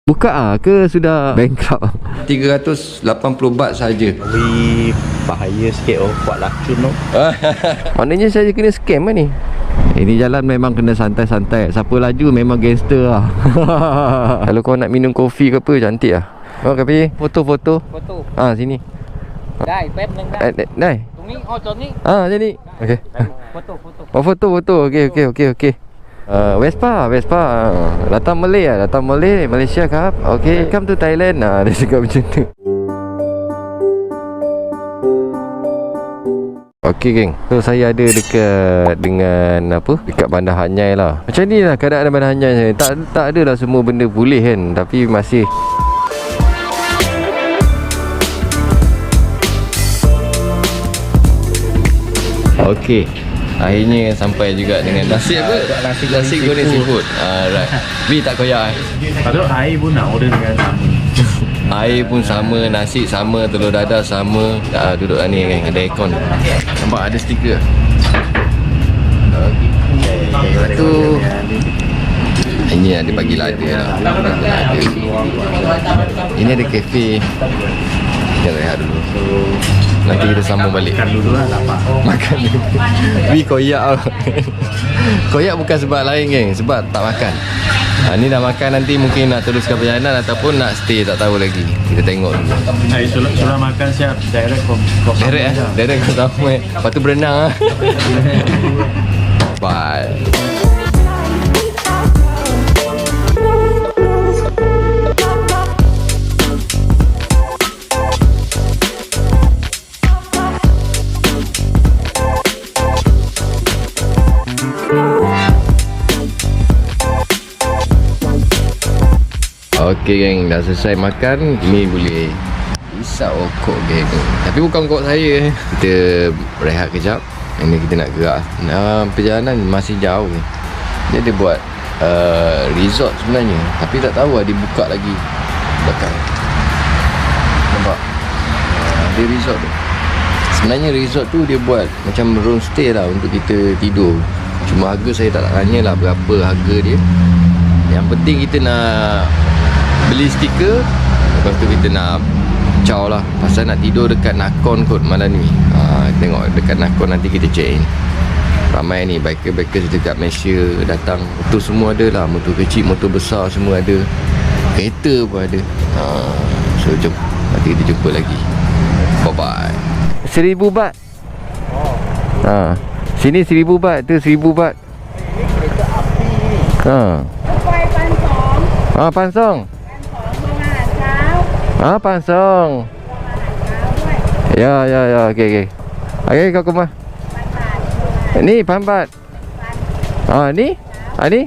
Buka ke sudah bankrupt? 380 baht saja. Lebih bahaya sikit buat lacun tu. Maknanya saya kena scam lah ni. Ini jalan memang kena santai-santai. Siapa laju memang gangster lah. Kalau kau nak minum kopi ke apa, cantik lah. Oh, kopi. Foto. Sini. Đây, bếp nâng ra. Đây. Tụi ní, cho ní. Jadi. Okay. Foto. Foto. Okay. Vespa. Datang Malay, Malaysia kap. Okay, come to Thailand. Dia cakap macam tu. Okay geng, so saya ada dekat dekat Bandar Hanyai lah. Macam ni lah keadaan Bandar Hanyai. Tak adalah semua benda boleh kan, tapi masih okay. Akhirnya sampai juga dengan nasi apa? Nasi goreng seafood. Right. Bi tak koyak. Kalau air pun nak order dengan sama. Air pun sama, nasi sama, telur dadah sama. Duduk ni kan, ada aircon. Nampak ada stiker. Lepas tu ini ada bagi lada lah. Ini ada kafe. Jangan rehat dulu. Nanti kita sambung balik. Makan dulu lah, lapar. Makan dulu. Bi koyak lah. Koyak bukan sebab lain geng, sebab tak makan. Ni dah makan, nanti mungkin nak teruskan perjalanan ataupun nak stay, tak tahu lagi. Kita tengok dulu. Sudah makan siap, direct Direct ke sama. Lepas tu berenang lah. Bye. Okey geng, dah selesai makan. Ni boleh isap rokok geng. Tapi bukan rokok saya. Kita rehat kejap. Ini kita nak gerak. Perjalanan masih jauh ni. Dia ada buat resort sebenarnya, tapi tak tahu dia buka lagi belakang. Nampak? Ada resort tu. Sebenarnya resort tu dia buat macam room stay lah untuk kita tidur. Cuma harga saya tak tanya lah berapa harga dia. Yang penting kita nak beli stiker. Lepas tu kita nak caw lah. Pasal nak tidur dekat Nakhon kot malam ni. Tengok dekat Nakhon, nanti kita check in. Ramai ni biker-biker dekat Malaysia datang. Motor semua ada lah. Motor kecil, motor besar semua ada. Kereta pun ada. So jom, nanti kita jumpa lagi. Bye bye. 1000 baht. Sini 1000 baht, tu 1000 baht. Ini kereta api ni. Quay pan sóng. Pan sóng. Pan sóng. Ya. Okey. Okey, kau kemana? Ni pan baht. Ni? Ni?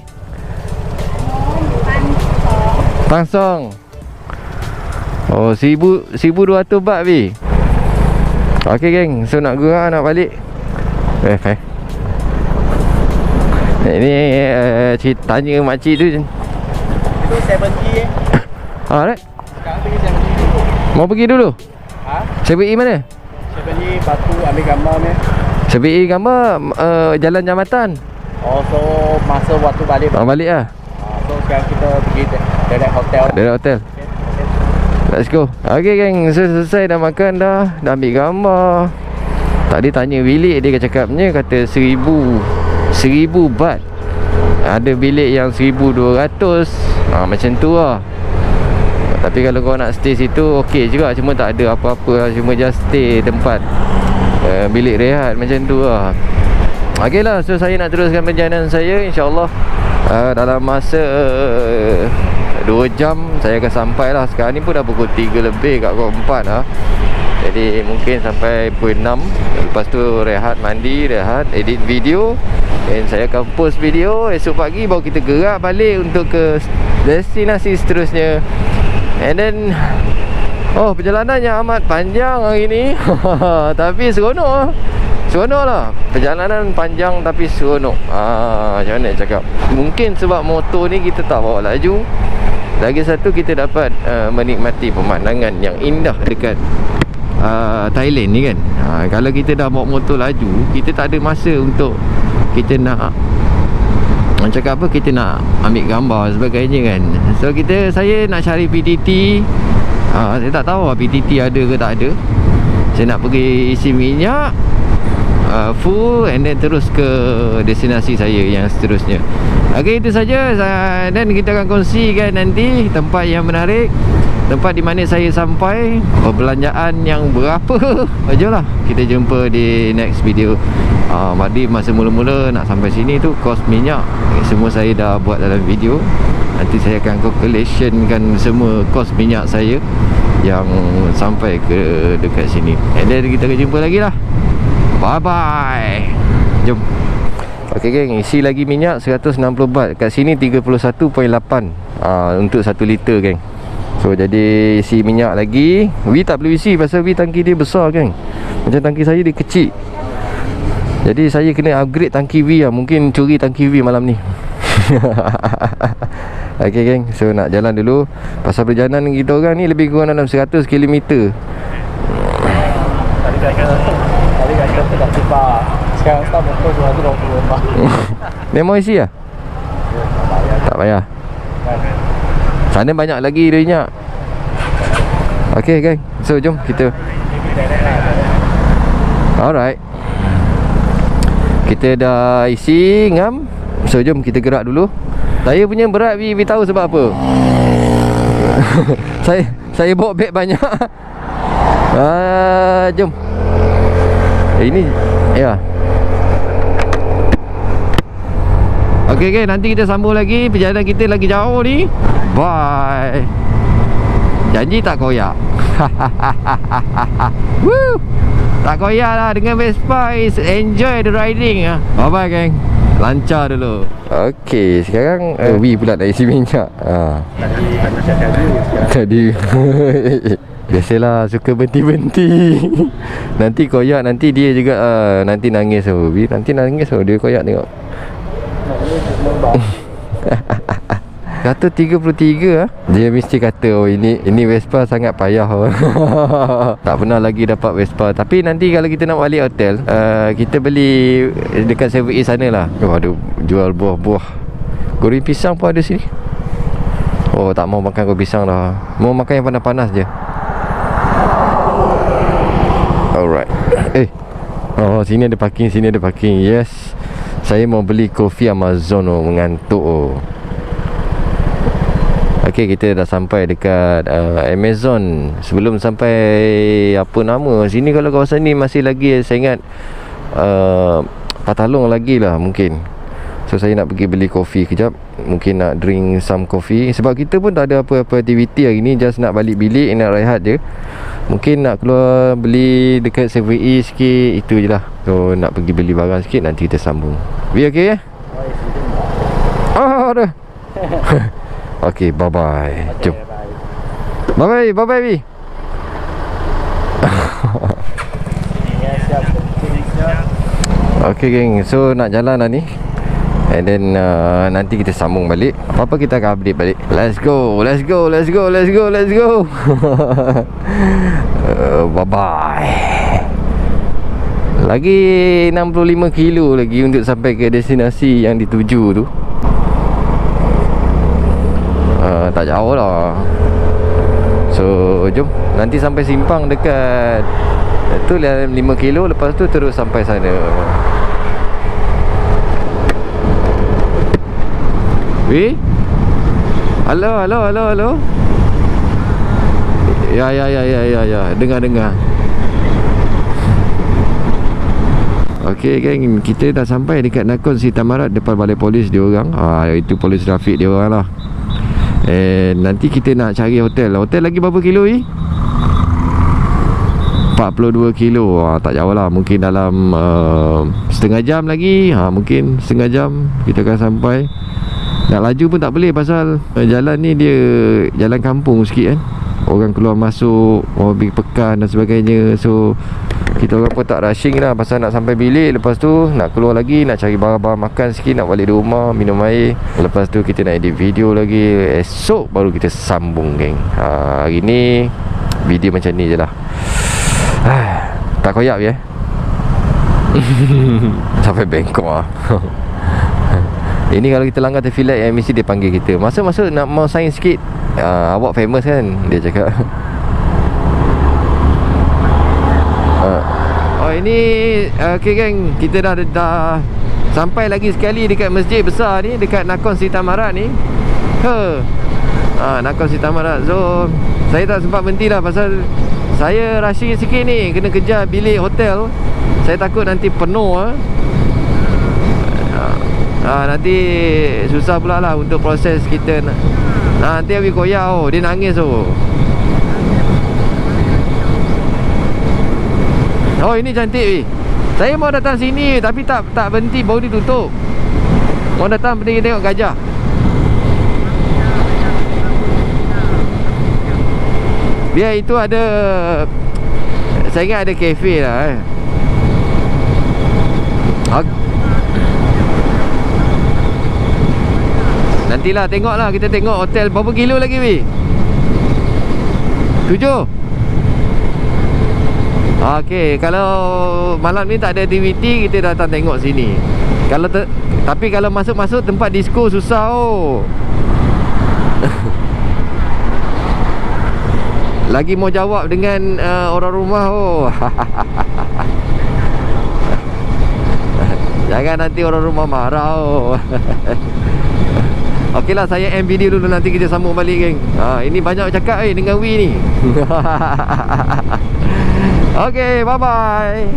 Pan sóng. Oh, 1200 baht bi. Okey geng, so nak gerak, nak balik. Ini tanya makcik tu. Itu 70 Right. Sekarang pergi 70 dulu. Mau pergi dulu? 7E mana? 70 Batu ambil gambar ni. 7E gambar Jalan Jambatan. So masa waktu balik. Balik lah. So sekarang kita pergi direct hotel. Hotel. Let's go. Okay geng, selesai dah makan dah. Dah ambil gambar. Tadi tanya bilik, dia cakapnya kata 1000 baht. Ada bilik yang 1200. Macam tu lah. Tapi kalau kau nak stay situ, okey juga. Cuma tak ada apa-apa lah. Cuma just stay tempat bilik rehat macam tu lah. Okey lah, so saya nak teruskan perjalanan saya. InsyaAllah dalam masa 2 jam saya akan sampai lah. Sekarang ni pun dah pukul 3 lebih kat pukul 4 lah. Jadi mungkin sampai pukul 6. Lepas tu rehat, mandi, rehat, edit video. Dan saya akan post video. Esok pagi baru kita gerak balik untuk ke destinasi seterusnya. And then perjalanannya amat panjang hari ni. Tapi seronok lah. Seronok lah. Perjalanan panjang tapi seronok. Macam mana nak cakap, mungkin sebab motor ni kita tak bawa laju. Lagi satu, kita dapat menikmati pemandangan yang indah dekat Thailand ni kan. Kalau kita dah bawa motor laju, kita tak ada masa untuk kita nak Orang cakap apa, kita nak ambil gambar sebagainya kan. So saya nak cari PTT. Saya tak tahu lah PTT ada ke tak ada. Saya nak pergi isi minyak full, and then terus ke destinasi saya yang seterusnya. Okey, itu saja. Dan kita akan kongsikan nanti tempat yang menarik, tempat di mana saya sampai, perbelanjaan yang berapa. Jomlah kita jumpa di next video. Madi masa mula-mula nak sampai sini tu kos minyak semua saya dah buat dalam video. Nanti saya akan calculationkan semua kos minyak saya yang sampai ke dekat sini. And then kita akan jumpa lagi lah. Bye bye. Jom. Okey geng, isi lagi minyak 160 baht. Kat sini 31.8 untuk 1 liter geng. So jadi isi minyak lagi. V tak perlu isi pasal V tangki dia besar geng. Macam tangki saya dia kecil. Jadi saya kena upgrade tangki V lah. Mungkin curi tangki V malam ni. Okey geng, so nak jalan dulu. Pasal perjalanan kita orang ni lebih kurang dalam 100 km. Tadi kata dah tiba. Sekarang start motor 220 baht. Memang isi lah? Tak payah. Sana banyak lagi dia minyak. Okey geng, so jom kita. Alright, kita dah isi ngam. So jom kita gerak dulu. Saya punya berat Vi tahu sebab apa? Saya bawa beg banyak. Jom. Ini ya. Okey okay, nanti kita sambung lagi. Perjalanan kita lagi jauh ni. Bye. Janji tak koyak. Woo. Tak koyak lah dengan Vespa. Is enjoy the riding. Bye bye geng. Lancar dulu. Okey, sekarang Wi pula nak isi minyak. Tadi biasalah suka berhenti-berhenti. Nanti koyak, nanti dia juga nanti nangis. Wi nanti nangis. Dia koyak tengok. Kata 33 dia mesti kata ini Vespa sangat payah. Tak pernah lagi dapat Vespa. Tapi nanti kalau kita nak balik hotel, kita beli dekat 7A sana lah. Ada jual buah-buah. Goreng pisang pun ada sini. Oh tak mau makan goreng pisang dah. Mau makan yang panas-panas je. Alright. Sini ada parking, sini ada parking. Yes. Saya mau beli kopi Amazon. Mengantuk. Okey, kita dah sampai dekat Amazon. Sebelum sampai apa nama sini, kalau kawasan ni masih lagi saya ingat Patalong lagi lah mungkin. So saya nak pergi beli kopi kejap. Mungkin nak drink some coffee. Sebab kita pun tak ada apa-apa aktiviti hari ni. Just nak balik bilik, nak rehat je. Mungkin nak keluar beli dekat 7E sikit. Itu je lah. So nak pergi beli barang sikit. Nanti kita sambung. We okay dah. Okay, bye-bye. Jom. Bye-bye, bye-bye Vi. Okay geng, so nak jalan lah ni. And then nanti kita sambung balik. Apa-apa kita akan update balik. Let's go, let's go, let's go, let's go, let's go. Bye-bye. Lagi 65 kilo lagi untuk sampai ke destinasi yang dituju tu. Tak jauh lah. So jom. Nanti sampai simpang dekat tu 5 kilo. Lepas tu terus sampai sana. Weh? Halo. Ya. Dengar. Okey geng, kita dah sampai dekat Nakhon Si Thammarat, depan balai polis dia orang. Itu polis trafik dia orang lah. Nanti kita nak cari hotel. Hotel lagi berapa kilo ni? 42 kilo. Tak jauh lah. Mungkin dalam setengah jam lagi. Mungkin setengah jam kita akan sampai. Nak laju pun tak boleh pasal jalan ni dia jalan kampung sikit kan. Orang keluar masuk, mobil pekan dan sebagainya. So kita orang pun tak rushing lah pasal nak sampai bilik. Lepas tu nak keluar lagi, nak cari barang-barang makan sikit, nak balik rumah, minum air. Lepas tu kita nak edit video lagi. Esok baru kita sambung geng. Hari ni video macam ni je lah. Tak koyak ya. Sampai Bangkok lah. Ini kalau kita langgar traffic light, mesti dia panggil kita. Masuk nak mau sign sikit. Awak famous kan, dia cakap. Oh ini okay geng, kita dah sampai lagi sekali dekat masjid besar ni, dekat Nakhon Si Thammarat ni. Nakhon Si Thammarat. So saya tak sempat berhenti lah, pasal saya rushing sikit ni, kena kejar bilik hotel. Saya takut nanti penuh. Nanti susah pula lah untuk proses kita. Nanti Abi koyak dia nangis Oh ini cantik Wi. Saya mau datang sini tapi tak berhenti, baru ditutup. Mau datang pergi tengok gajah. Biar itu ada, saya ingat ada kafe lah Nantilah tengoklah, kita tengok hotel berapa kilo lagi Wi? 7. Okey, kalau malam ni tak ada aktiviti, kita datang tengok sini. Tapi kalau masuk-masuk tempat disco susah Lagi mau jawab dengan orang rumah Jangan nanti orang rumah marah Okeylah, saya end video dulu, nanti kita sambung balik geng. Ini banyak cakap dengan Wi ni. Okay, bye-bye.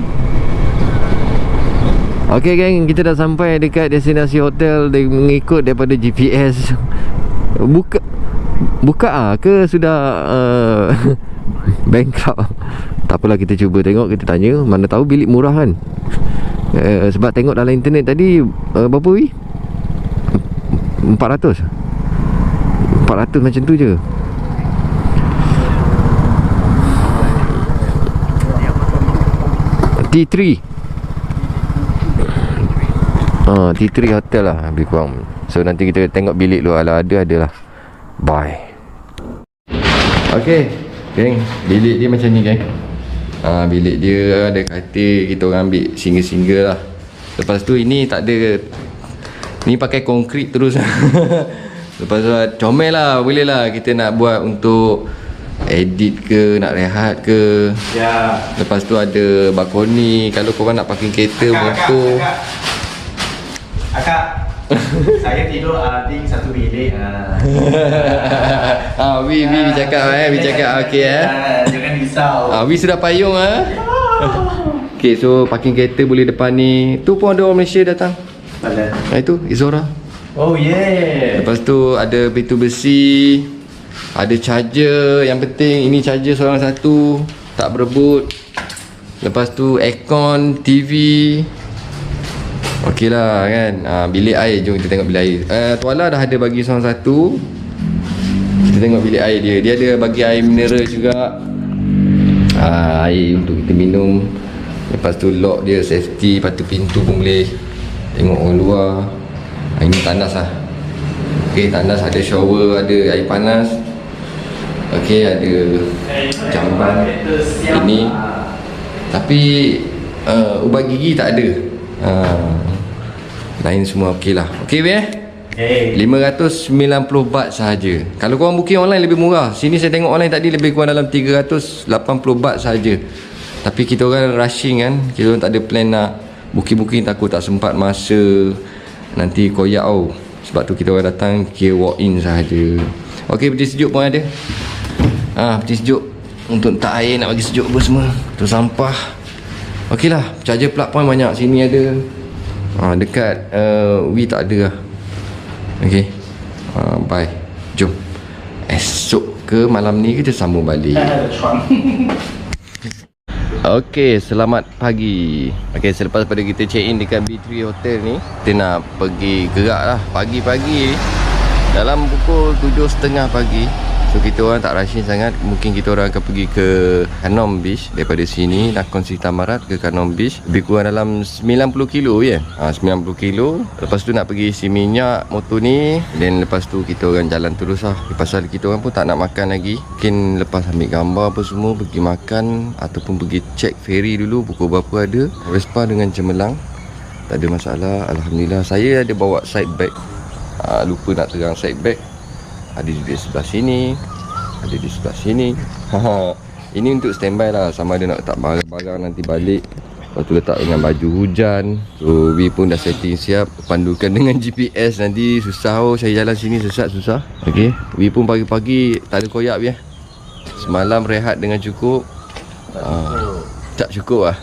Okay geng, kita dah sampai dekat destinasi hotel mengikut daripada GPS. Buka ke sudah bankrupt? Tak apalah, kita cuba tengok, kita tanya. Mana tahu bilik murah kan. Sebab tengok dalam internet tadi berapa Wi? 400 macam tu je. T3 T3 hotel lah lebih kurang. So nanti kita tengok bilik lu, ada lah. Bye. Okay geng, bilik dia macam ni geng. Bilik dia ada katil, kita orang ambil single-single lah. Lepas tu ini tak ada, ni pakai konkrit terus. Lepas tu comel lah, boleh lah kita nak buat untuk edit ke, nak rehat ke. Ya. Lepas tu ada balkoni, kalau korang nak parking kereta, motor. Akak. Saya tidur di satu bilik. Wi cakap Wi cakap okey Jangan risau. Wi sudah payung Okay, so parking kereta boleh depan ni. Tu pun ada orang Malaysia datang. Mana? Itu Izora. Oh yeah. Lepas tu ada pintu besi, ada charger. Yang penting ini charger seorang satu, tak berebut. Lepas tu aircon, TV. Okey lah kan. Bilik air, jom kita tengok bilik air. Tuala dah ada bagi seorang satu. Kita tengok bilik air dia. Dia ada bagi air mineral juga. Air untuk kita minum. Lepas tu lock dia safety. Lepas tu pintu pun boleh tengok orang luar. Ini tandas lah. Okay, tandas ada shower, ada air panas. Okay, ada jamban ini. Tapi ubat gigi tak ada. Lain semua okey lah. Okey weh? 590 baht sahaja. Kalau korang booking online lebih murah. Sini saya tengok online tadi lebih kurang dalam 380 baht sahaja. Tapi kita orang rushing kan. Kita orang tak ada plan nak booking takut tak sempat masa. Nanti koyak sebab tu kita orang datang kira walk in sahaja. Okey, peti sejuk pun ada. Peti sejuk untuk tak air, nak bagi sejuk apa semua. Tu sampah. Okey lah, charger plug point banyak. Sini ada. Dekat Wi tak ada lah. Okey. Bye. Jom. Esok ke malam ni kita sambung balik. Okey, selamat pagi. Okey, selepas pada kita check in dekat B3 Hotel ni, kita nak pergi gerak lah pagi-pagi. Dalam pukul 7.30 pagi. So kita orang tak rushing sangat. Mungkin kita orang akan pergi ke Kanom Beach. Daripada sini Nakhon Si Thammarat ke Kanom Beach lebih kurang dalam 90 kilo ya. 90 kilo. Lepas tu nak pergi isi minyak motor ni. Dan lepas tu kita orang jalan terus lah. Pasal kita orang pun tak nak makan lagi. Mungkin lepas ambil gambar apa semua, pergi makan ataupun pergi check ferry dulu pukul berapa ada Vespa dengan cemerlang. Tak ada masalah, alhamdulillah. Saya ada bawa side bag. Lupa nak terang side bag. Ada di sebelah sini, ada di sebelah sini. Ini untuk standby lah, sama ada nak letak barang-barang nanti balik. Lepas tu letak dengan baju hujan. So we pun dah setting siap. Pandukan dengan GPS, nanti susah saya jalan sini susah. Okay, we pun pagi-pagi tak ada koyak ya. Semalam rehat dengan cukup. Tak cukup lah.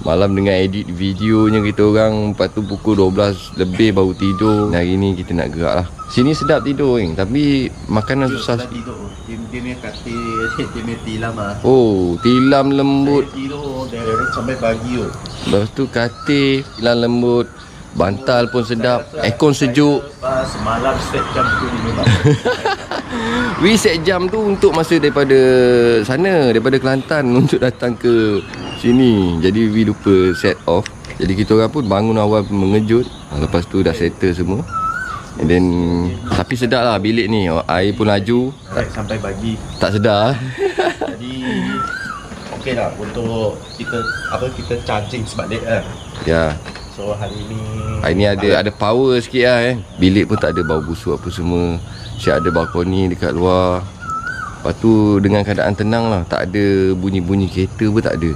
Malam dengan edit videonya kita orang. Lepas tu pukul 12 lebih baru tidur. Hari ni kita nak gerak lah. Sini sedap tidur tapi makanan susah. Tidur. Dia punya katil, dia punya tilam lah. Oh, tilam lembut. Saya tidur dari sampai pagi tu. Lepas tu katil, tilam lembut. Bantal pun sedap. Aircon sejuk. Semalam set jam pukul 5 malam. We set jam tu untuk masa daripada sana, daripada Kelantan untuk datang ke sini. Jadi we lupa set off. Jadi kita orang pun bangun awal mengejut. Lepas tu dah settle semua. And then tapi sedap lah bilik ni. Air pun laju. Sampai pagi. Tak sedar. Jadi okey lah untuk kita charging sebab late lah. Ya. So hari ni ada power sikit lah Bilik pun tak ada bau busuk apa semua. Siap ada balkoni dekat luar. Lepas tu dengan keadaan tenang lah. Tak ada bunyi-bunyi kereta pun tak ada.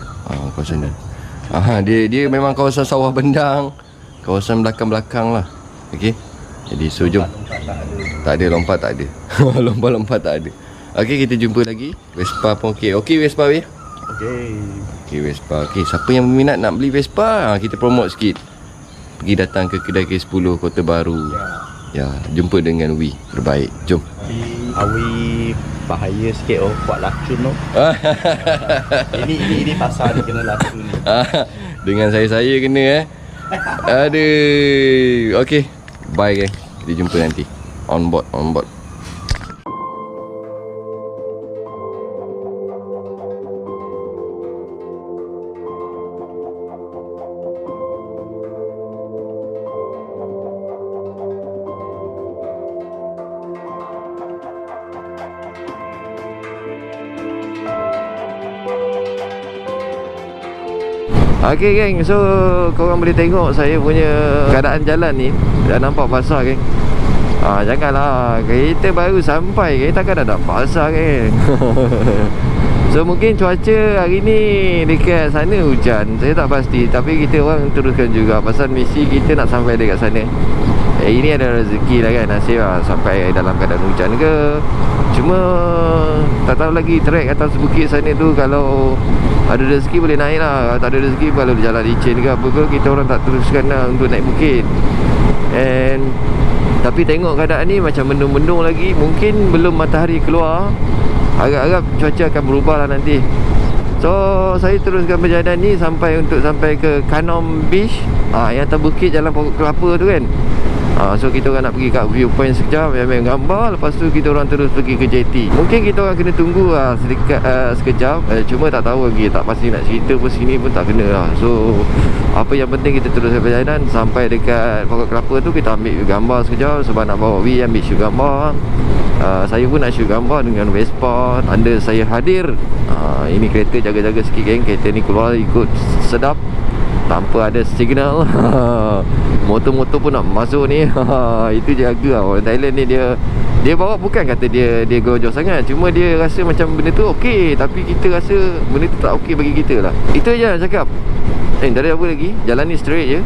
Kawasan ni. Dia memang kawasan sawah bendang. Kawasan belakang-belakang lah. Okay. Jadi so jom. Tak ada lompat tak ada. Lompat-lompat tak ada. Okay, kita jumpa lagi. Vespa pun okey. Okey Vespa weh. Okey Vespa. Okey, siapa yang berminat nak beli Vespa, kita promote sikit. Pergi datang ke kedai K10 Kota Baru. Ya, jumpa dengan Wi terbaik. Jom. Awi bahaya sikit buat lacun tu. Ini pasal dia kena lacun ni. Dengan saya kena Aduh. Okey. Bye gang. Kita jumpa nanti. On board. Okay geng, so korang boleh tengok saya punya keadaan jalan ni. Dah nampak basah geng. Janganlah, kereta baru sampai, kereta takkan dah basah geng. So mungkin cuaca hari ni dekat sana hujan, saya tak pasti. Tapi kita orang teruskan juga pasal misi kita nak sampai dekat sana. Ini ada rezeki lah kan, nasib lah sampai dalam keadaan hujan ke. Cuma tak tahu lagi trek atas bukit sana tu, kalau ada rezeki boleh naik lah. Kalau tak ada rezeki, kalau jalan licin ke apa ke, kita orang tak teruskan lah untuk naik bukit. Tapi tengok keadaan ni macam mendung-mendung lagi. Mungkin belum matahari keluar, harap-harap cuaca akan berubah lah nanti. So saya teruskan perjalanan ni sampai ke Kanom Beach, yang atas bukit jalan Pokok Kelapa tu kan. So kita orang nak pergi kat viewpoint sekejap, ambil gambar. Lepas tu kita orang terus pergi ke JT. Mungkin kita orang kena tunggu sekejap. Cuma tak tahu lagi, tak pasti nak cerita pun sini pun tak kena lah. So apa yang penting kita teruskan perjalanan sampai dekat Pokok Kelapa tu, kita ambil gambar sekejap. Sebab nak bawa Wi ambil shoot gambar. Saya pun nak shoot gambar dengan Vespa. Tanda saya hadir. Ini kereta jaga-jaga sikit geng. Kereta ni keluar ikut sedap tanpa ada signal. Motor-motor pun nak masuk ni. Itu jaga lah. Orang Thailand ni dia bawa bukan kata dia gojok sangat. Cuma dia rasa macam benda tu okey, tapi kita rasa benda tu tak okey bagi kita lah. Itu je nak cakap. Tak ada apa lagi. Jalan ni straight je.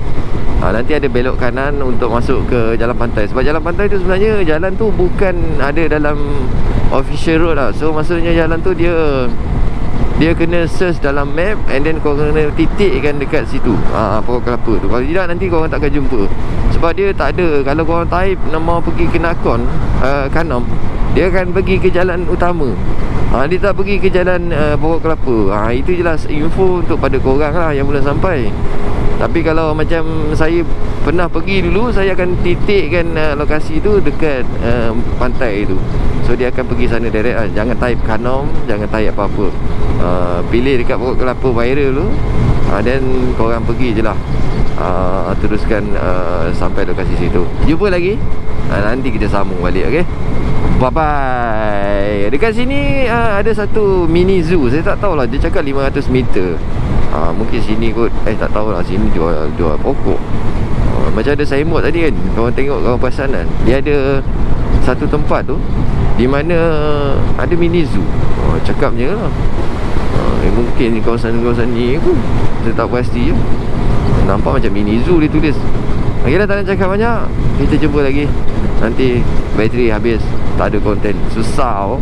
Nanti ada belok kanan untuk masuk ke jalan pantai. Sebab jalan pantai tu sebenarnya jalan tu bukan ada dalam official road lah. So maksudnya jalan tu dia kena search dalam map, and then korang kena titikkan dekat situ, Pokok Kelapa tu. Kalau tidak nanti korang takkan jumpa. Sebab dia tak ada. Kalau korang type nama pergi ke Nakhon, Kanom, dia akan pergi ke jalan utama. Dia tak pergi ke jalan Pokok Kelapa. Itu jelas info untuk pada korang lah yang belum sampai. Tapi kalau macam saya pernah pergi dulu, saya akan titikkan lokasi tu dekat pantai tu. So dia akan pergi sana direct lah. Jangan type Kanom, jangan type apa-apa. Pilih dekat Pokok Kelapa viral tu, then korang pergi je lah. Teruskan sampai lokasi situ. Jumpa lagi. Nanti kita sambung balik, okay? Bye-bye. Dekat sini ada satu mini zoo. Saya tak tahulah, dia cakap 500 meter. Mungkin sini kot, tak tahulah sini jual pokok. Macam ada signboard tadi kan, korang tengok, korang perasan kan, dia ada satu tempat tu di mana ada mini zoo. Cakapnya lah, mungkin kawasan-kawasan ni pun saya tak pasti je. Nampak macam mini zoo dia tulis. Okey dah, tak nak cakap banyak. Kita jumpa lagi. Nanti bateri habis, tak ada konten, susah.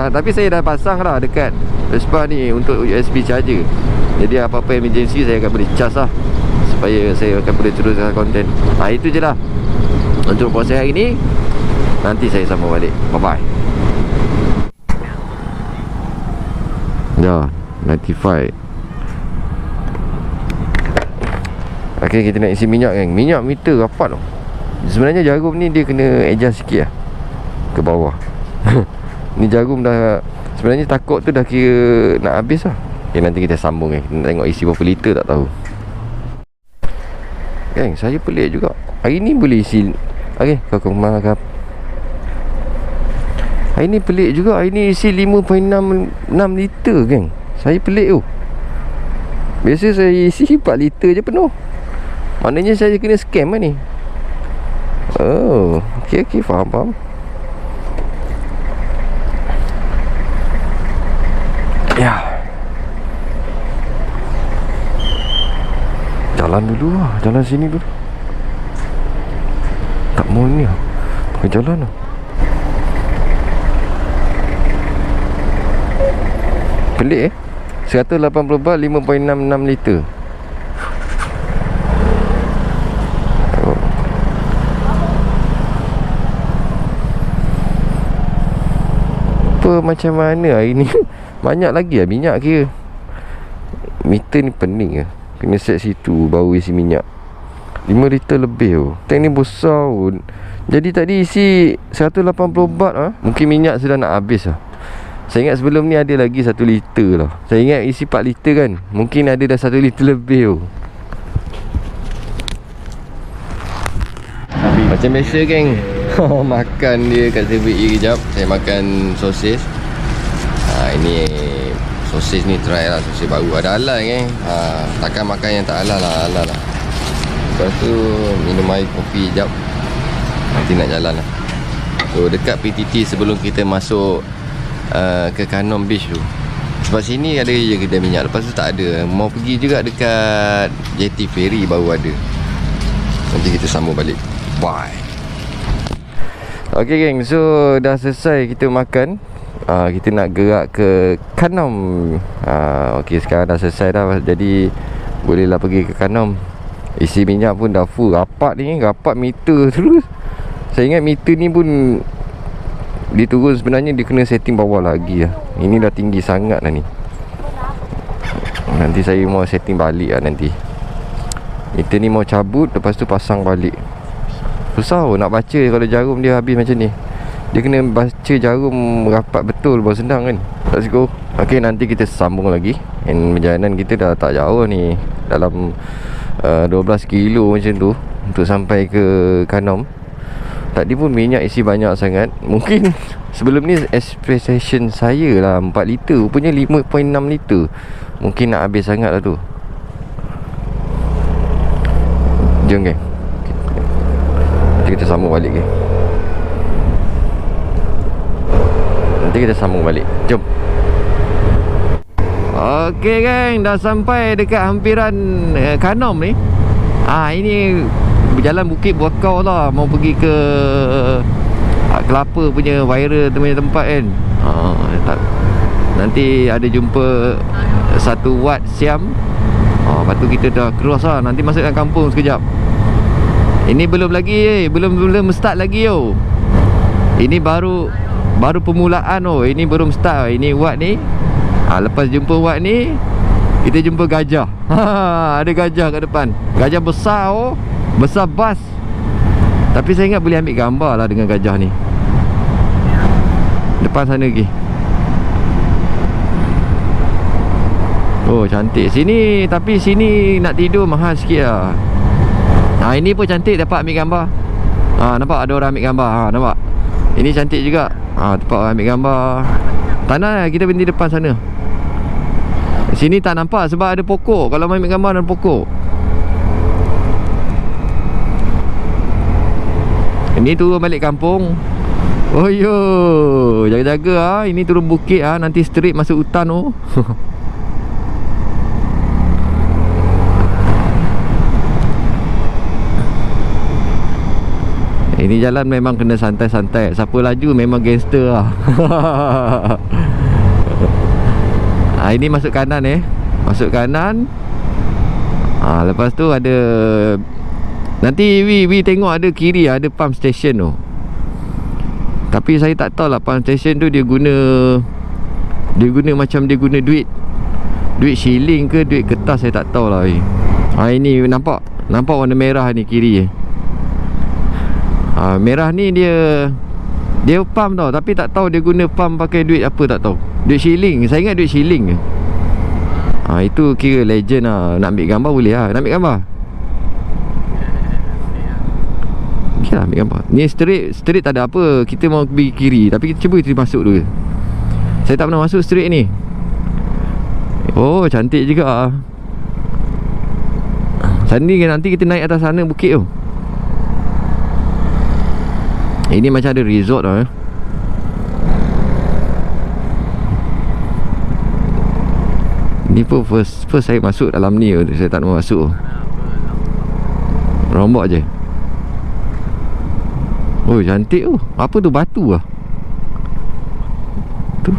Tapi saya dah pasang dah dekat Vespa ni untuk USB charger. Jadi apa-apa emergency saya akan boleh charge lah, supaya saya akan boleh teruskan konten. Itu je lah untuk proses hari ni. Nanti saya sambung balik. Bye bye. Dah 95. Okay, kita nak isi minyak kan. Minyak meter rapat tau. Sebenarnya jarum ni dia kena adjust sikit lah ke bawah. Ni jarum dah, sebenarnya takut tu dah kira nak habis lah. Okay, nanti kita sambung kan. Kita nak tengok isi berapa liter tak tahu. Gang, saya pelik juga. Hari ni boleh isi. Okay, kau maaf. Hari ni pelik juga. Hari ni isi 5.6 liter geng. Saya pelik tu. Biasa saya isi 4 liter je penuh. Maknanya saya kena scam lah ni. Oh, okey, faham. Ya. Jalan dulu lah. Jalan sini dulu. Tak mau ni lah. Pakai jalan lah. Pelik 180 baht 5.66 liter. Apa macam mana hari ni? Banyak lagi lah minyak kira. Meter ni pening lah. Kena set situ baru isi minyak 5 liter lebih tu. Tank ni besar pun. Jadi tadi isi 180 baht lah. Mungkin minyak sudah nak habis lah. Saya ingat sebelum ni ada lagi 1 liter lah. Saya ingat isi 4 liter kan. Mungkin ada dah 1 liter lebih tu. Macam biasa geng. Makan dia kat 7E kejap. Saya makan sosis. Ini sosis ni try lah. Sosis baru. Ada halal geng. Takkan makan yang tak halal lah. Halal lah. Lepas tu minum air kopi kejap. Nanti nak jalan lah. So dekat PTT sebelum kita masuk ke Kanom Beach tu. Sebab sini ada je kedai minyak. Lepas tu tak ada. Mau pergi juga dekat JT Ferry baru ada. Nanti kita sambung balik. Bye. Okay geng, so dah selesai kita makan. Kita nak gerak ke Kanom. Okay, sekarang dah selesai dah. Jadi bolehlah pergi ke Kanom. Isi minyak pun dah full. Rapat ni, rapat meter terus. Saya ingat meter ni pun diturun, sebenarnya dia kena setting bawah lagi lah. Ini dah tinggi sangat lah ni. Nanti saya mau setting balik lah nanti. Meter ni mau cabut, lepas tu pasang balik. Susah nak baca kalau jarum dia habis macam ni. Dia kena baca jarum rapat betul baru senang kan. Let's go. Okay, nanti kita sambung lagi. And perjalanan kita dah tak jauh ni. Dalam 12 kilo macam tu untuk sampai ke Kanom. Tadi pun minyak isi banyak sangat. Mungkin sebelum ni expectation saya lah 4 liter, rupanya 5.6 liter. Mungkin nak habis sangat lah tu. Jom geng, nanti kita sambung balik geng. Nanti kita sambung balik. Jom. Okey geng, dah sampai dekat hampiran Kanom ni. Ini berjalan bukit Buakau lah. Mau pergi ke Kelapa punya viral punya tempat kan. Nanti ada jumpa 1 Wat Siam. Lepas tu kita dah cross lah. Nanti masukkan kampung sekejap. Ini belum lagi belum start lagi yo. Ini baru permulaan Ini belum start. Ini Wat ni. Lepas jumpa Wat ni, kita jumpa gajah. Ada gajah kat depan. Gajah besar besar bas. Tapi saya ingat boleh ambil gambar lah dengan gajah ni. Depan sana lagi. Oh cantik. Sini, tapi sini nak tidur mahal sikit lah. Ini pun cantik, dapat ambil gambar. Nampak ada orang ambil gambar. Nampak. Ini cantik juga. Tempat orang ambil gambar. Tanah kita berhenti depan sana. Sini tak nampak sebab ada pokok. Kalau main ambil gambar ada pokok. Ini turun balik kampung. Oh yo, jaga-jaga ah. Ini turun bukit ah, nanti straight masuk hutan oh. Ini jalan memang kena santai-santai. Siapa laju memang gangster lah. Ini masuk kanan masuk kanan. Lepas tu ada, nanti we tengok ada kiri ada pump station tu. Tapi saya tak tahu lah pump station tu dia guna macam dia guna duit shilling ke duit kertas, saya tak tahu lah. Ini nampak warna merah ni kiri merah ni dia pump tau, tapi tak tahu dia guna pump pakai duit apa, tak tahu. Duit shilling, saya ingat duit shilling je. Itu kira legend lah. Nak ambil gambar boleh lah. Nak ambil gambar? Okay lah, ambil gambar. Ni straight tak ada apa. Kita mau pergi kiri, tapi kita cuba kita masuk dulu. Saya tak pernah masuk straight ni. Oh, cantik juga. Nanti kita naik atas sana bukit tu. Ini macam ada resort tau Ni pun first saya masuk dalam ni. Saya tak nak masuk. Rombok je. Oh, cantik tu. Apa tu, batu lah tu.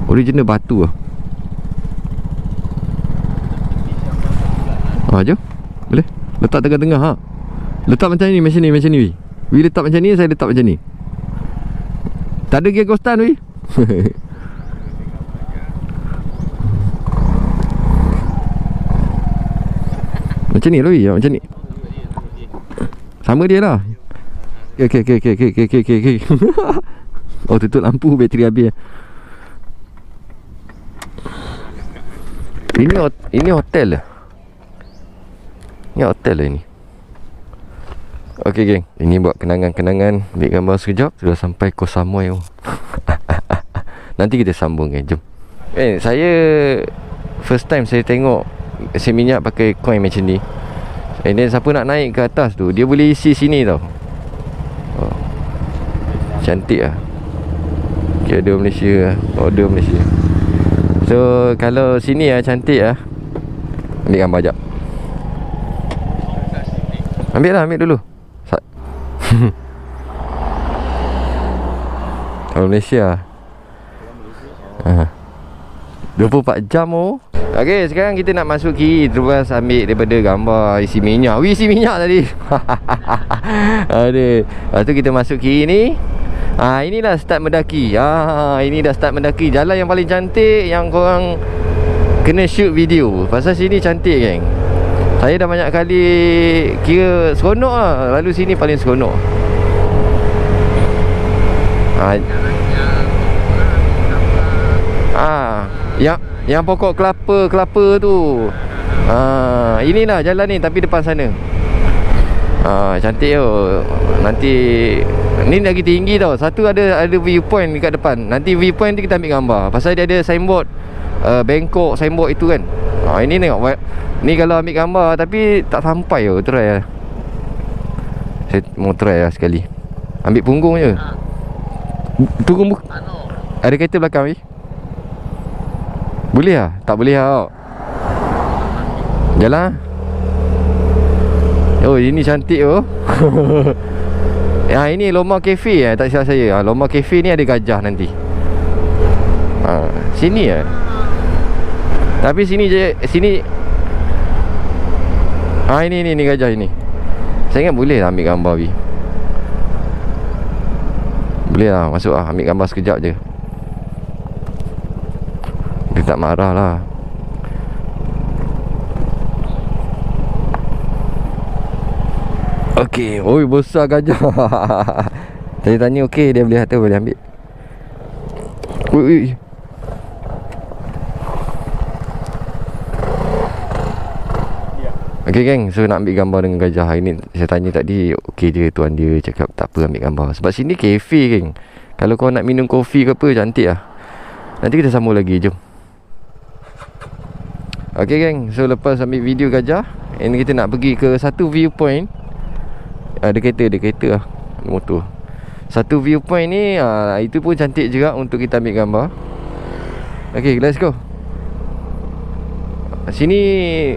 Original batu lah. Jom. Boleh. Letak tengah-tengah ha. Letak macam ni. Wi letak macam ni, saya letak macam ni. Tak ada gear ghostan Wi. Macam ni lah Wi, macam ni. Sama dia lah. Okay. Oh, tutup lampu, bateri habis. Ini hotel lah. Ini hotel lah ini. Okay geng, ini buat kenangan-kenangan. Ambil gambar sekejap. Sudah sampai Koh Samui. Nanti kita sambung geng, jom. Saya first time saya tengok mesin minyak pakai coin macam ni. And then siapa nak naik ke atas tu, dia boleh isi sini tau. Cantik lah. Okay, ada Malaysia. Order Malaysia. So kalau sini lah cantik lah. Ambil gambar jap. Ambil dulu. Kalau Malaysia 24 jam oh. Okay, sekarang kita nak masuk kiri. Terus ambil daripada gambar isi minyak. Isi minyak tadi. Ada. Lepas tu kita masuk kiri ni. Inilah start mendaki. Ini dah start mendaki. Jalan yang paling cantik yang korang kena shoot video. Pasal sini cantik geng. Saya dah banyak kali kira seronok lah. Lalu sini paling seronok. Yang pokok kelapa tu. Inilah jalan ni, tapi depan sana. Cantik tu. Nanti ni lagi tinggi tau. Satu ada viewpoint dekat depan. Nanti viewpoint ni kita ambil gambar. Pasal dia ada signboard Bangkok signboard itu kan. Ini tengok. Ni kalau ambil gambar tapi tak sampai tu. Try lah. Saya mau try lah sekali. Ambil punggung je. Turun ada kereta belakang ni. Boleh lah? Tak boleh lah. Jalan. Oh, ini cantik oh. Ini Loma Cafe tak silap saya. Loma Cafe ni ada gajah nanti. Sini lah. Tapi sini je. Sini. Ini gajah ini. Saya ingat boleh lah ambil gambar Bi. Boleh lah masuk lah. Ambil gambar sekejap je. Dia tak marah lah. Okey. Oi, besar gajah. Saya tanya okey, dia boleh kata boleh ambil. Ui. Okey geng, so nak ambil gambar dengan gajah. Ini saya tanya tadi, okey je tuan dia cakap tak apa ambil gambar. Sebab sini kafe geng. Kalau kau nak minum kopi ke apa, cantik lah. Nanti kita sambung lagi, jom. Okay geng, so lepas ambil video gajah, ini kita nak pergi ke satu viewpoint. Ada kereta lah, motor. Satu viewpoint ni, itu pun cantik juga untuk kita ambil gambar. Okay, let's go. Sini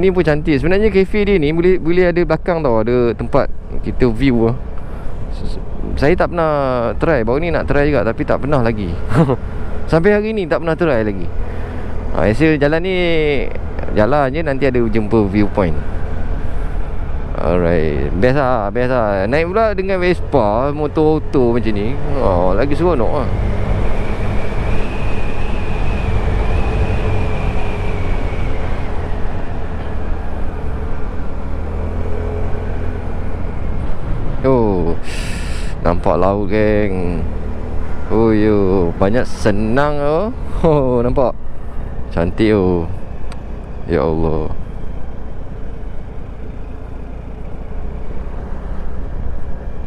pun cantik. Sebenarnya kafe dia ni boleh ada belakang tau, ada tempat kita view lah. Saya tak pernah try, baru ni nak try juga tapi tak pernah lagi. Sampai hari ni tak pernah try lagi. Rasa jalan ni jalan je, nanti ada jumpa viewpoint. Alright, best lah. Naik pula dengan Vespa, motor auto macam ni, lagi seronok lah. Oh, nampak laut geng. Oh yo, banyak senang oh. Oh, nampak cantik oh. Ya Allah.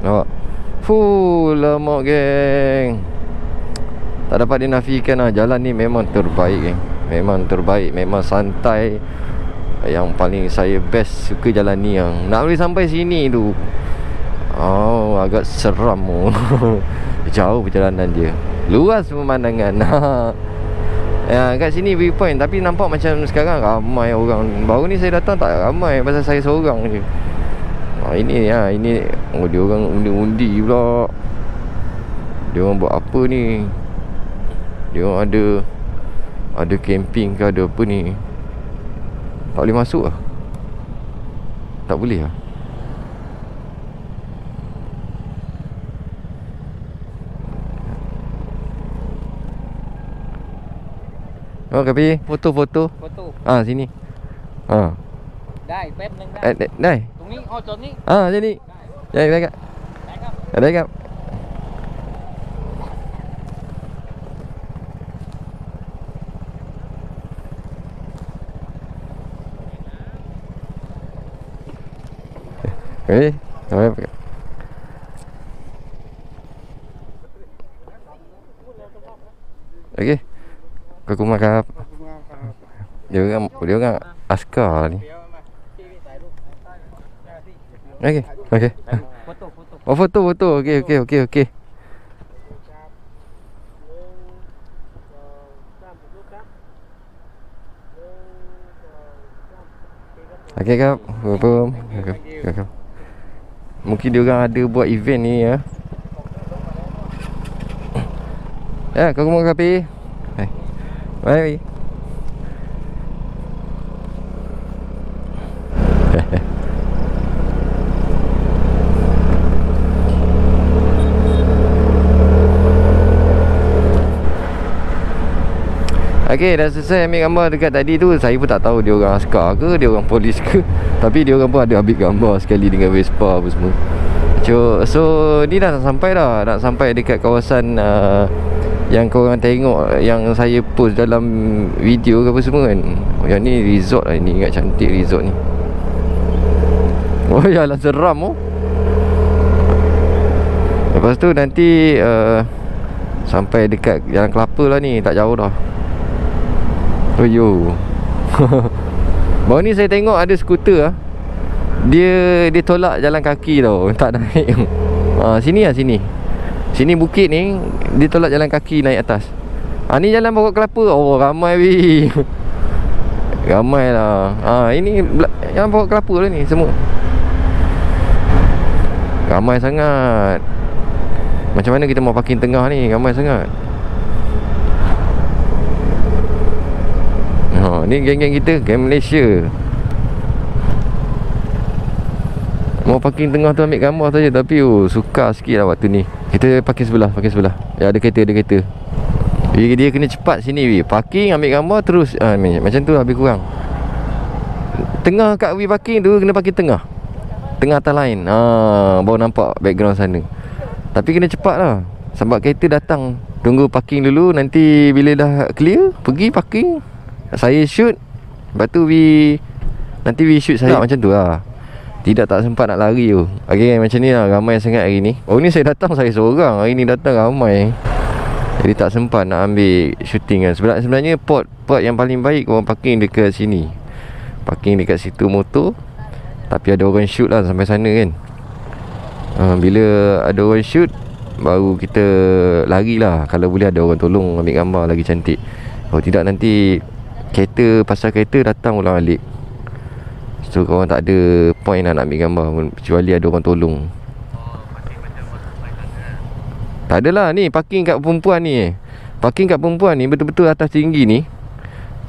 Nampak. Lama geng. Tak dapat dinafikan lah, jalan ni memang terbaik geng. Memang terbaik, memang santai. Yang paling saya best suka jalan ni yang nak boleh sampai sini tu. Agak seram oh. Jauh perjalanan dia, luas pemandangan. Ya, kat sini viewpoint, tapi nampak macam sekarang ramai orang. Baru ni saya datang tak ramai, pasal saya seorang je. Ini dia orang undi-undi pula. Dia orang buat apa ni? Dia orang ada camping ke ada apa ni? Tak boleh masuk lah. Tak boleh lah. Oh, Kapi, foto. Foto. Sini. Đây, phép nâng ra. Đây. Tụi ní, chỗ ní. Sini. Đây kak. Đây kak. Okay. Aku makan. Dia orang askar ni. Okay. Oh, foto. Okay. Okay kap. Apa? Mungkin dia orang ada buat event ni ya. Kau mau kopi? Bye. Okay, dah selesai ambil gambar dekat tadi tu. Saya pun tak tahu dia orang askar ke, dia orang polis ke. Tapi dia orang pun ada ambil gambar sekali dengan Vespa apa semua. So ni dah nak sampai dah. Nak sampai dekat kawasan yang korang tengok, yang saya post dalam video ke apa semua kan. Yang ni resort lah ni. Ingat cantik resort ni. Oh yalah, seram oh. Lepas tu nanti sampai dekat Jalan Kelapa lah ni. Tak jauh dah. Oh yo. Baru ni saya tengok ada skuter lah. Dia tolak jalan kaki tau. Tak naik. Sini lah sini. Sini bukit ni, dia tolak jalan kaki naik atas. Ni jalan Pokok Kelapa. Oh ramai weh. Ramai lah. Ini jalan Pokok Kelapa lah ni semua. Ramai sangat. Macam mana kita mau parking tengah ni? Ramai sangat. Ni geng-geng kita, geng Malaysia. Mau parking tengah tu ambil gambar saja. Tapi sukar sikit lah waktu ni. Kita parking sebelah. Ya, ada kereta. Dia kena cepat sini weh. Parking, ambil gambar terus. Macam tu lebih kurang. Tengah kat weh parking tu, kena parking tengah. Tengah atas lain. Baru nampak background sana. Tapi kena cepat lah, sebab kereta datang. Tunggu parking dulu. Nanti bila dah clear, pergi parking, saya shoot. Lepas tu nanti shoot saya macam tu lah. Tak sempat nak lari tu. Okay, macam ni lah. Ramai sangat hari ni. Oh ni saya datang, saya seorang. Hari ni datang ramai. Jadi tak sempat nak ambil shooting kan. Sebenarnya pot yang paling baik korang parking dekat sini. Parking dekat situ motor. Tapi ada orang shoot lah sampai sana kan. Bila ada orang shoot, baru kita larilah. Kalau boleh ada orang tolong ambil gambar lagi cantik. Kalau tidak nanti pasal kereta datang ulang alik. So korang tak ada point lah nak ambil gambar, kecuali ada orang tolong. Tak adalah ni parking kat perempuan ni. Parking kat perempuan ni betul-betul atas tinggi ni.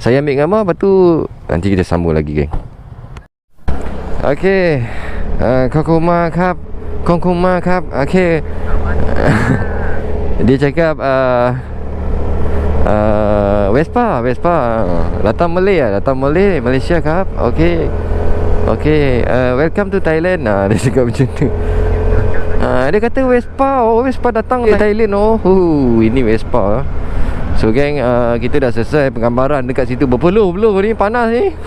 Saya ambil gambar, lepas tu nanti kita sambung lagi geng. Okay, Kokoma Cup. Okay. Dia cakap Vespa datang Malaysia Cup. Okay, welcome to Thailand. Dia cakap macam tu. Dia kata Vespa datang Thailand. Ini Vespa. So geng, kita dah selesai penggambaran dekat situ. Berpeluh ni, panas ni.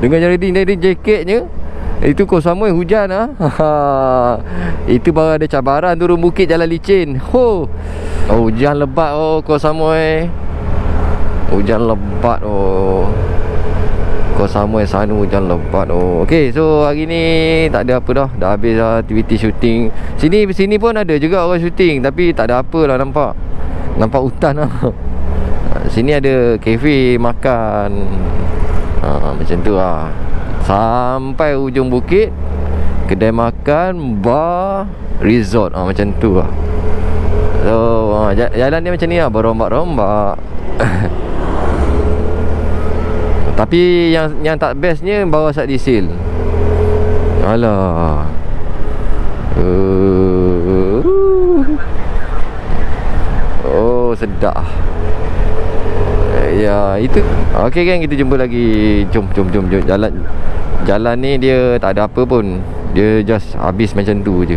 Dengan jadi jaketnya. Itu Koh Samui hujan Itu baru ada cabaran turun bukit jalan licin. Hujan lebat Koh Samui. Hujan lebat Koh Samui sana hujan lebat Okay, so hari ni tak ada apa dah. Dah habis dah aktiviti shooting. Sini pun ada juga orang shooting, tapi tak ada apa lah nampak. Nampak hutan lah. Sini ada kafe makan macam tu lah. Sampai ujung bukit, kedai makan, bar, resort macam tu lah. So jalan dia macam ni lah, berombak-rombak. Tapi yang tak bestnya bawah sat diesel. Alah. Sedap. Ya, itu. Okey kan, kita jumpa lagi. Jom. Jalan ni dia tak ada apa pun. Dia just habis macam tu je.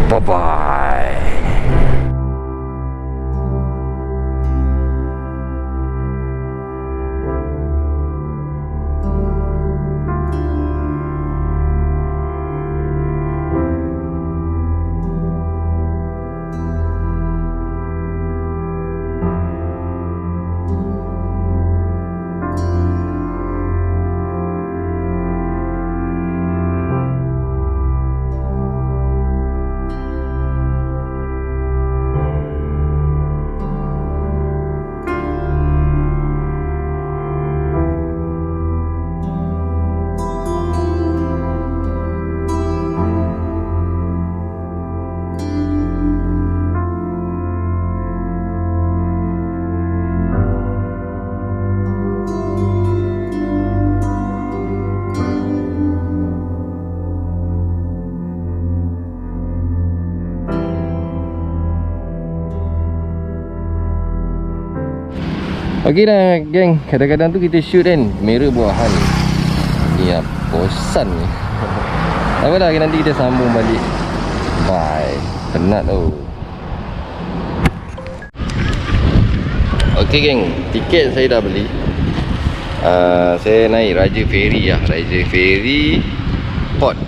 Bye bye. Okey dah geng, kadang-kadang tu kita shoot kan merah buahan. Ya, bosan ni. Tak apa dah, nanti kita sambung balik. Bye. Penat tu. Okey geng, tiket saya dah beli. Saya naik Raja Ferry lah. Raja Ferry Port.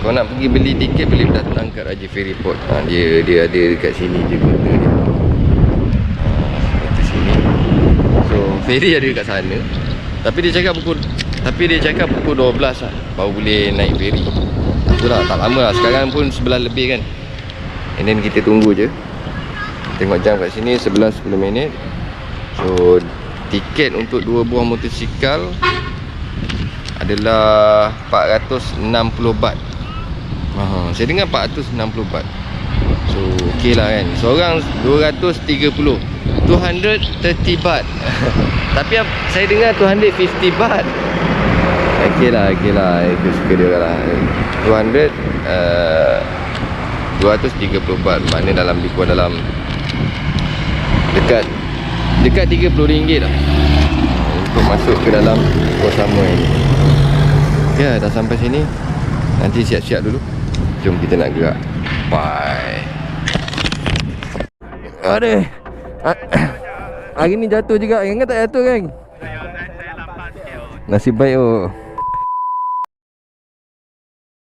Kau nak pergi beli tiket, boleh datang kat Raja Ferry Port. Dia ada dekat sini je kota dia. Ferry ada kat sana. Tapi dia cakap pukul 12 lah baru boleh naik ferry. Itulah, tak lama lah. Sekarang pun 11 lebih kan. And then kita tunggu je. Tengok jam kat sini 11-10 minit. So tiket untuk 2 buah motosikal adalah 460 baht. Saya dengar 460 baht. So okey lah kan. Seorang 230 baht. Tapi saya dengar 250 baht. Okey lah. Itu suka dia lah. 230 baht. Maknanya dalam lebih kurang dalam dekat RM30 lah untuk masuk ke dalam Koh Samui ni. Ya, dah sampai sini. Nanti siap-siap dulu. Jom kita nak gerak. Bye. Aduh. Hari ni jatuh juga. Ingat tak jatuh kan? Nasib baik